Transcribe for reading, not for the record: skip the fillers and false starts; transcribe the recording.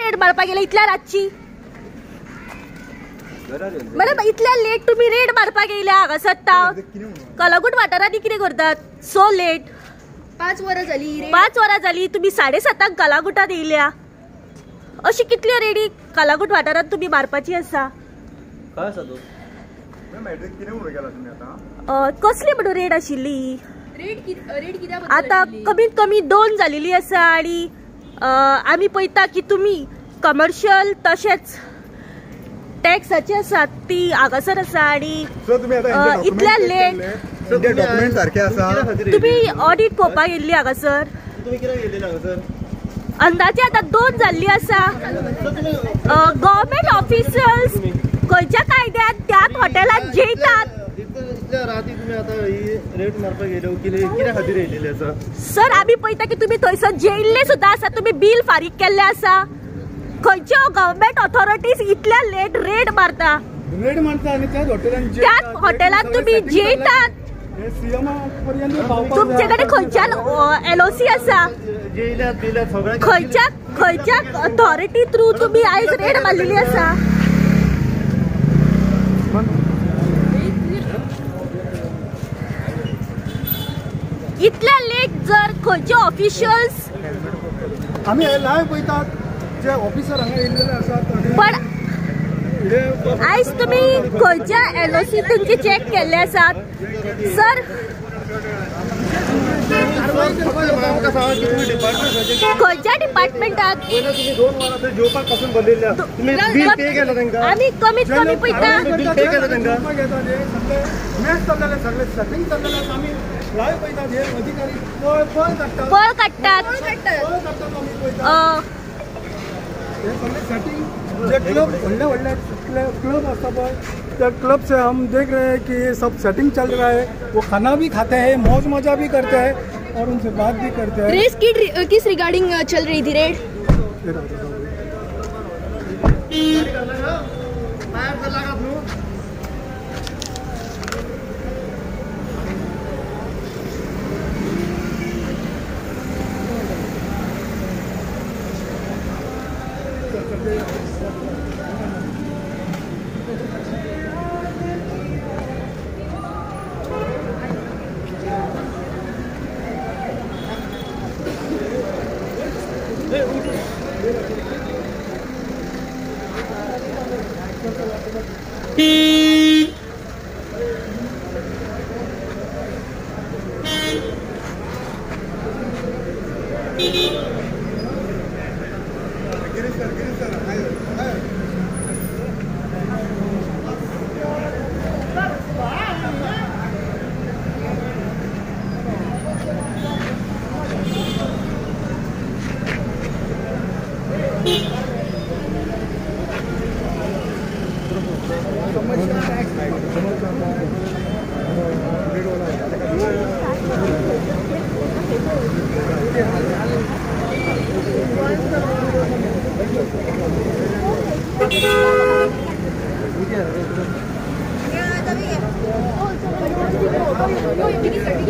Red मारपाक गेले इतल्या रातची? मॅडम इतल्या लेट तुम्ही रेड मारपाक येयल्या हांगासर कलागूट वाठारांनी कितें करतात सो लेट? 5 वरां जाली. 5 वरां जाली तुम्ही 7:30 कलागुटात येयल्या. अशी कितल्यो रेडी कलागूट वाठारांत तुम्ही मारपाची आसा? काय आसा तो? कसली म्हणून रेड आशिल्ली? रेड कित्याक आता कमीत कमी 2 जालेली आसा आणि आमी पळयता की तुम्ही कमर्शियल तशेंच टॅक्साची आसात ती हांगासर आसा आणि इतल्या लेट डॉक्युमेंट सारखे आसा. तुम्ही ऑडिट पळोवपाक येयल्ली हांगासर? तुम्ही कित्याक येयलेले हांगासर? अंदाजे आता 2 जाल्ली आसा. गव्हर्नमेंट ऑफिसर्स खंयच्या कायद्यान त्याच हॉटेलात जेयतात? इतल्या राती तुम्ही आता ही रेट मारपाक येयल्यो कित्या खातीर येयलेले आसा? सर आमी पळयता की तुम्ही थंयसर जेयल्ले सुद्धा आसा. तुम्ही बिल फारीक केल्ले आसा. खंयच्यो गव्हर्नमेंट ऑथॉरिटीज इतल्या लेट रेड मारता? रेड मारता आणि त्याच हॉटेलात तुम्ही जेयतात. तुमचे कडेन खंयच्यान LOC आसा? खंयच्या ऑथॉरिटी थ्रू तुम्ही आयज रेड मारलेली आसा? इतल्या लेट जर खंयचे ऑफिशियल्स आम्ही लायव्ह पळयतात जे ऑफिसर हांगा येयलेले आसात. पण आयज तुम्ही खंयच्या LOC तुमचे चेक केल्ले आसात? सर खंयच्या डिपार्टमेंटात? आम्ही कमीत कमी पळयता पळ काडटात. क्लब आस्ता पळय त्या क्लब से हम देख रहे हैं कि ये सब सेटिंग चल रहा है. वो खाना भी खाते हैं, मौज मजा भी करते हैं और उनसे बात भी करते हैं. रेस किस रिगार्डिंग चल रही थी रेड?